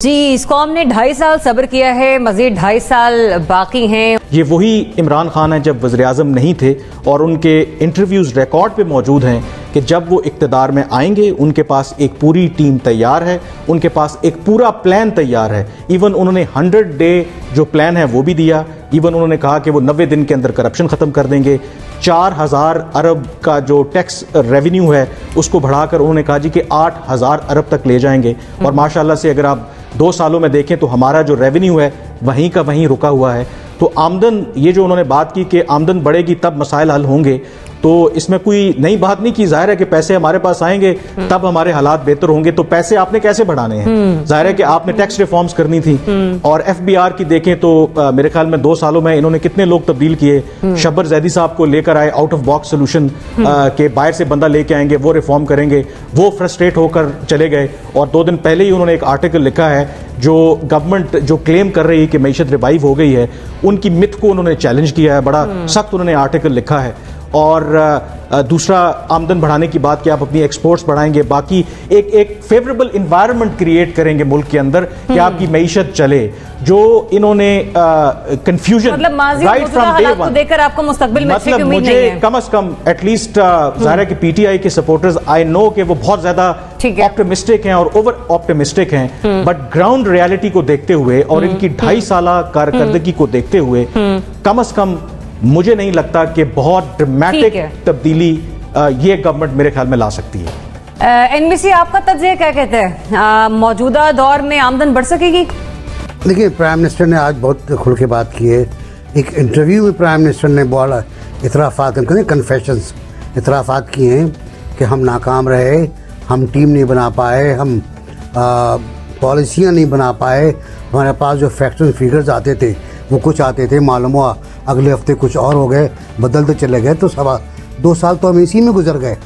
जी, इस कौम ने 2.5 साल सब्र किया है, मजीद 2.5 साल बाकी हैं। ये वही इमरान खान है जब वज़ीर आज़म नहीं थे, और उनके इंटरव्यूज़ रिकॉर्ड पे मौजूद हैं कि जब वो इक़्तिदार में आएंगे उनके पास एक पूरी टीम तैयार है, उनके पास एक पूरा प्लान तैयार है। इवन उन्होंने 100 डे जो प्लान है वो भी दिया। इवन उन्होंने कहा कि वो 90 दिन के अंदर करप्शन ख़त्म कर देंगे। 4000 अरब का जो टैक्स रेवेन्यू है उसको बढ़ाकर उन्होंने कहा जी कि 8000 अरब तक ले जाएंगे। और माशाल्लाह से अगर आप 2 सालों में देखें तो हमारा जो रेवेन्यू है वहीं का वहीं रुका हुआ है। तो आमदन, ये जो उन्होंने बात की कि आमदन बढ़ेगी तब मसाइल हल होंगे, तो इसमें कोई नई बात नहीं की। जाहिर है कि पैसे हमारे पास आएंगे तब हमारे हालात बेहतर होंगे। तो पैसे आपने कैसे बढ़ाने हैं? जाहिर है कि आपने टैक्स रिफॉर्म्स करनी थी। और FBR की देखें तो मेरे ख्याल में 2 सालों में इन्होंने कितने लोग तब्दील किए। शब्बर जैदी साहब को लेकर आए, आउट ऑफ बॉक्स सोल्यूशन के बाहर से बंदा लेके आएंगे, वो रिफॉर्म करेंगे, वो फ्रस्ट्रेट होकर चले गए। और 2 दिन पहले ही उन्होंने एक आर्टिकल लिखा है जो गवर्नमेंट जो क्लेम कर रही है कि मईशत रिवाइव हो गई है, उनकी मिथ को उन्होंने चैलेंज किया है। बड़ा सख्त उन्होंने आर्टिकल लिखा है। और दूसरा, आमदन बढ़ाने की बात कि आप अपनी एक्सपोर्ट्स बढ़ाएंगे, बाकी एक फेवरेबल इन्वायरमेंट क्रिएट करेंगे मुल्क के अंदर कि आपकी मईशत चले। जो इन्होंने confusion right from day one देखकर आपको मुस्तकबिल में अच्छी उम्मीद नहीं है। कम से कम एटलीस्ट ज़ाहिर है कि PTI के सपोर्टर्स, आई नो कि वो बहुत ज्यादा ऑप्टिमिस्टिक हैं और ओवर ऑप्टिमिस्टिक हैं, बट ग्राउंड रियलिटी को देखते हुए और इनकी 2.5 साल कारकर्दगी को देखते हुए कम से कम मुझे नहीं लगता कि बहुत ड्रामेटिक तब्दीली ये गवर्नमेंट मेरे ख्याल में ला सकती है। NBC आपका तज्ज़िया क्या कहते हैं? मौजूदा दौर में आमदन बढ़ सकेगी? देखिए, प्राइम मिनिस्टर ने आज बहुत खुल के बात की है। एक इंटरव्यू में प्राइम मिनिस्टर ने बहुत इतराफ़ात, कन्फेशंस, इतराफ़ात किए हैं कि हम नाकाम रहे, हम टीम नहीं बना पाए, हम पॉलिसियाँ नहीं बना पाए, हमारे पास जो फैक्ट्स एंड फिगर्स आते थे वो कुछ आते थे, मालूम हुआ अगले हफ्ते कुछ और हो गए, बदलते चले गए। तो 2 साल तो हम इसी में गुजर गए।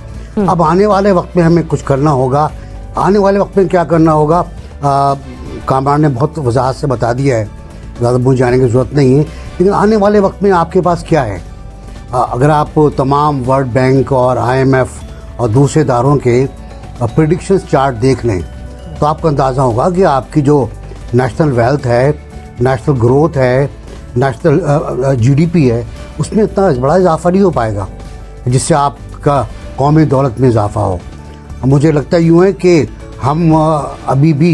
अब आने वाले वक्त में हमें कुछ करना होगा। आने वाले वक्त में क्या करना होगा, कामरान ने बहुत वजाहत से बता दिया है, ज़्यादा मुझे जाने की ज़रूरत नहीं है। लेकिन आने वाले वक्त में आपके पास क्या है? अगर आप तमाम वर्ल्ड बैंक और IMF और दूसरे इदारों के प्रेडिक्शंस चार्ट देख लें तो आपको अंदाज़ा होगा कि आपकी जो नेशनल वेल्थ है, नेशनल ग्रोथ है, नेशनल GDP है, उसमें इतना बड़ा इजाफा नहीं हो पाएगा जिससे आपका कौमी दौलत में इजाफा हो। मुझे लगता यूँ है कि हम अभी भी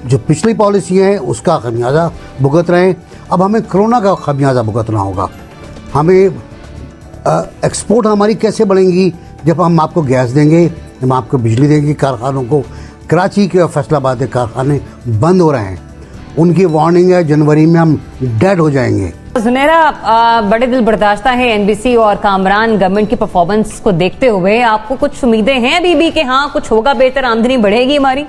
जो पिछली पॉलिसी है उसका खमियाजा भुगत रहे हैं। अब हमें कोरोना का खमियाजा भुगतना होगा। हमें एक्सपोर्ट हमारी कैसे बढ़ेंगी जब हम आपको गैस देंगे, हम आपको बिजली देंगे। कारखानों को, कराची के और फैसलाबाद के कारखाने बंद हो रहे हैं, उनकी वार्निंग है जनवरी में हम डेड हो जाएंगे। ज़ुनैरा, बड़े दिल बर्दाश्ता है NBC और कामरान गवर्नमेंट की परफॉर्मेंस को देखते हुए आपको कुछ उम्मीदें हैं अभी भी कि हाँ कुछ होगा बेहतर, आमदनी बढ़ेगी हमारी?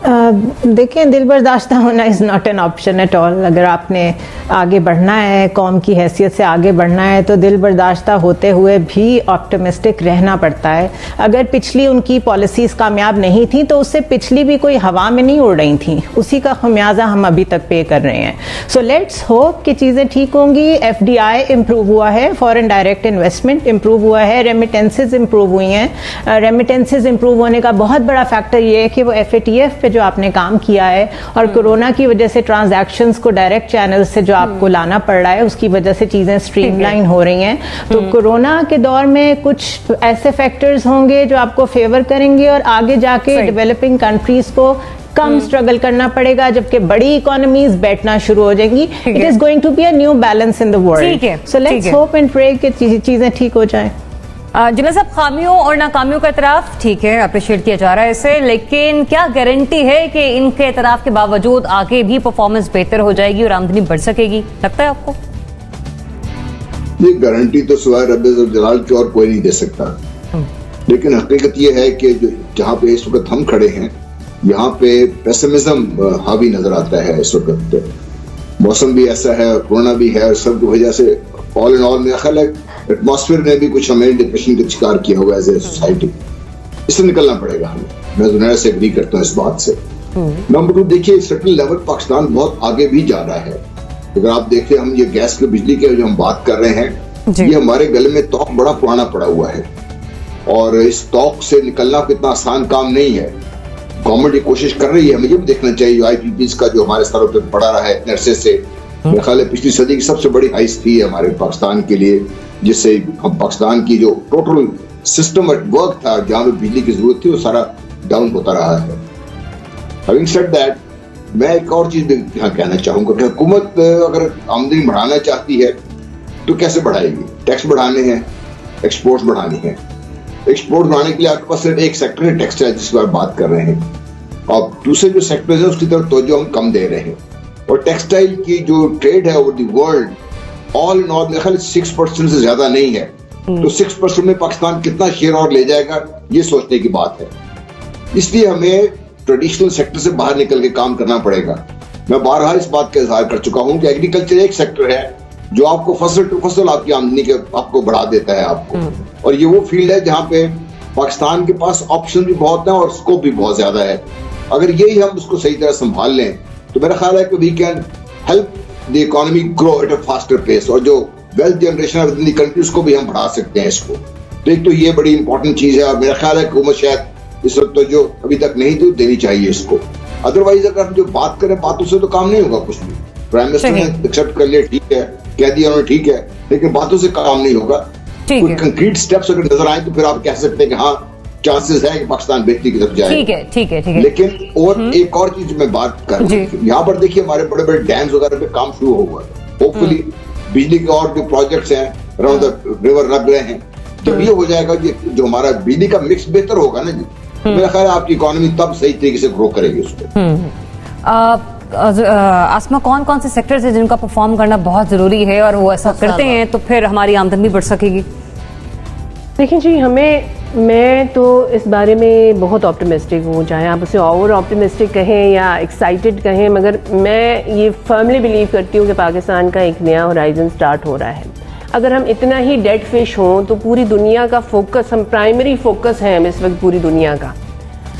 देखिए, दिल बर्दाश्ता होना is not an option at all. अगर आपने आगे बढ़ना है, कौम की हैसियत से आगे बढ़ना है, तो दिल बर्दाश्ता होते हुए भी ऑप्टिमिस्टिक रहना पड़ता है। अगर पिछली उनकी पॉलिसीज़ कामयाब नहीं थी तो उससे पिछली भी कोई हवा में नहीं उड़ रही थी, उसी का खमियाजा हम अभी तक पे कर रहे हैं। सो लेट्स होप कि चीज़ें ठीक होंगी। FDI इम्प्रूव हुआ है, फॉरेन डायरेक्ट इन्वेस्टमेंट इम्प्रूव हुआ है, रेमिटेंसेज इम्प्रूव हुई हैं। रेमिटेंसेज इम्प्रूव होने का बहुत बड़ा फैक्टर ये है कि वो FATF पे जो आपने काम किया है और कोरोना की वजह से ट्रांजैक्शंस को डायरेक्ट चैनल से जो आपको लाना पड़ रहा है उसकी वजह से चीजें स्ट्रीमलाइन हो रही हैं। तो कोरोना के दौर में कुछ ऐसे फैक्टर्स होंगे जो आपको फेवर करेंगे और आगे जाके डेवलपिंग कंट्रीज को कम स्ट्रगल करना पड़ेगा, जबकि बड़ी इकोनॉमीज बैठना शुरू हो जाएंगी। It is going to be a new balance in the world. So let's hope and pray कि चीजें ठीक हो जाएं। जुनैद साहब, खामियों और नाकामियों का एतराफ ठीक है, अप्रिशिएट किया जा रहा है इसे, लेकिन क्या गारंटी है कि इनके एतराफ के बावजूद आगे भी परफॉर्मेंस बेहतर हो जाएगी और आमदनी बढ़ सकेगी? लगता है आपको? ये गारंटी तो सिवाय रब्बे जलाल के और कोई नहीं दे सकता। लेकिन हकीकत ये है कि जहाँ पे इस वक्त हम खड़े हैं यहाँ पे पेसिमिज्म हावी नजर आता है। इस वक्त मौसम भी ऐसा है, कोरोना भी है, सब की वजह से ऑल इन ऑल मेरा ख्याल है एटमॉस्फेयर ने भी कुछ हमें डिप्रेशन का शिकार किया हुआ एज ए सोसाइटी। इससे निकलना पड़ेगा हमें। मैं दुनिया से एग्री करता हूँ इस बात से। नंबर 2, देखिए सर्टेन लेवल पाकिस्तान बहुत आगे भी जा रहा है। अगर आप देखें, हम ये गैस की बिजली के जो हम बात कर रहे हैं, ये हमारे गले में तो बड़ा पुराना पड़ा हुआ है। और इस तौक से निकलना कितना आसान काम नहीं है। गवर्नमेंट ये कोशिश कर रही है, हमें ये भी देखना चाहिए। IPPs का जो हमारे सरों पर पड़ा रहा है इतने अरसे से, मेरे ख्याल है पिछली सदी की सबसे बड़ी हाइस्ट थी हमारे पाकिस्तान के लिए, जिससे हम पाकिस्तान की जो टोटल सिस्टम एट वर्क था, जहां पे बिजली की जरूरत थी, वो सारा डाउन होता रहा है। हैविंग सेड दैट, मैं एक और चीज यहाँ कहना चाहूंगा कि हुकूमत अगर आमदनी बढ़ाना चाहती है तो कैसे बढ़ाएगी? टैक्स बढ़ाने हैं, एक्सपोर्ट बढ़ानी है। एक्सपोर्ट बढ़ाने के लिए आपके पास सिर्फ एक सेक्टर है, टेक्सटाइल, जिसकी आप बात कर रहे हैं, और दूसरे जो सेक्टर है उसकी तरफ तवज्जो हम कम दे रहे हैं। और टेक्सटाइल की जो ट्रेड है over the world, all in all मेरे ख्याल 6% से ज्यादा नहीं है। तो 6% में पाकिस्तान कितना शेयर और ले जाएगा, ये सोचने की बात है। इसलिए हमें ट्रेडिशनल सेक्टर से बाहर निकल के काम करना पड़ेगा। मैं बारहा इस बात का इजहार कर चुका हूं कि एग्रीकल्चर एक सेक्टर है जो आपको फसल टू फसल आपकी आमदनी के आपको बढ़ा देता है आपको, और ये वो फील्ड है जहां पे पाकिस्तान के पास ऑप्शन भी बहुत है और स्कोप भी बहुत ज्यादा है। अगर यही हम उसको सही तरह संभाल लें तो मेरा ख्याल है कि we can help the economy grow at a faster pace, और जो वेल्थ जनरेशन है विद इन द कंट्री उसको भी हम बढ़ा सकते हैं इसको। तो एक तो ये बड़ी इंपॉर्टेंट चीज है, और मेरा ख्याल है कि हुकूमत शायद इस वक्त तो जो अभी तक नहीं थी देनी चाहिए इसको। अदरवाइज अगर हम जो बात करें बातों से तो काम नहीं होगा कुछ भी। प्राइम मिनिस्टर ने एक्सेप्ट कर लिया, ठीक है, कह दिया उन्होंने, ठीक है, लेकिन बातों से काम नहीं होगा। कोई कंक्रीट स्टेप्स अगर नजर आए तो फिर आप कह सकते हैं कि हाँ चांसेस है कि पाकिस्तान बेहतरी की तरफ जाए। ठीक है, ठीक है, ठीक है। लेकिन और एक और चीज मैं बात कर रहा हूँ, यहाँ पर देखिए हमारे बड़े बड़े डैम्स वगैरह पे काम शुरू हुआ है। होपफुली बिजली के और जो प्रोजेक्ट्स हैं अराउंड द रिवर लग रहे हैं। जब ये हो जाएगा, जो हमारा बिजली का मिक्स बेहतर होगा ना जी, मेरा ख्याल है आपकी इकोनॉमी तब सही तरीके से ग्रो करेगी उसको। आसमा, कौन कौन से सेक्टर्स हैं जिनका परफॉर्म करना बहुत जरूरी है, और वो ऐसा करते हैं तो फिर हमारी आमदनी बढ़ सकेगी? देखिए जी, मैं तो इस बारे में बहुत ऑप्टिमिस्टिक हूँ, चाहे आप उसे ओवर ऑप्टिमिस्टिक कहें या एक्साइटेड कहें, मगर मैं ये फर्मली बिलीव करती हूँ कि पाकिस्तान का एक नया होराइजन स्टार्ट हो रहा है। अगर हम इतना ही डेड फिश हों तो पूरी दुनिया का फोकस, हम प्राइमरी फोकस हैं हम इस वक्त पूरी दुनिया का।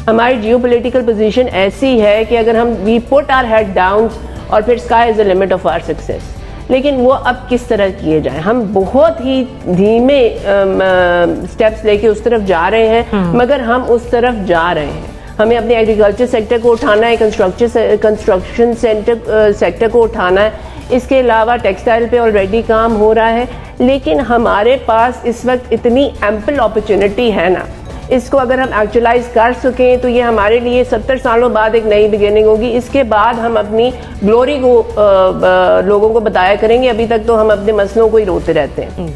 हमारी जियोपॉलिटिकल पोजीशन ऐसी है कि अगर हम we put our head down और फिर sky is the limit of our success, लेकिन वो अब किस तरह किए जाए? हम बहुत ही धीमे स्टेप्स लेके उस तरफ जा रहे हैं, मगर हम उस तरफ जा रहे हैं। हमें अपने एग्रीकल्चर सेक्टर को उठाना है, कंस्ट्रक्शन सेक्टर को उठाना है। इसके अलावा टेक्सटाइल पे ऑलरेडी काम हो रहा है, लेकिन हमारे पास इस वक्त इतनी एम्पल अपॉर्चुनिटी है ना, इसको अगर हम एक्चुअलाइज कर सकें तो ये हमारे लिए 70 सालों बाद एक नई बिगिनिंग होगी। इसके बाद हम अपनी ग्लोरी को लोगों को बताया करेंगे। अभी तक तो हम अपने मसलों को ही रोते रहते हैं।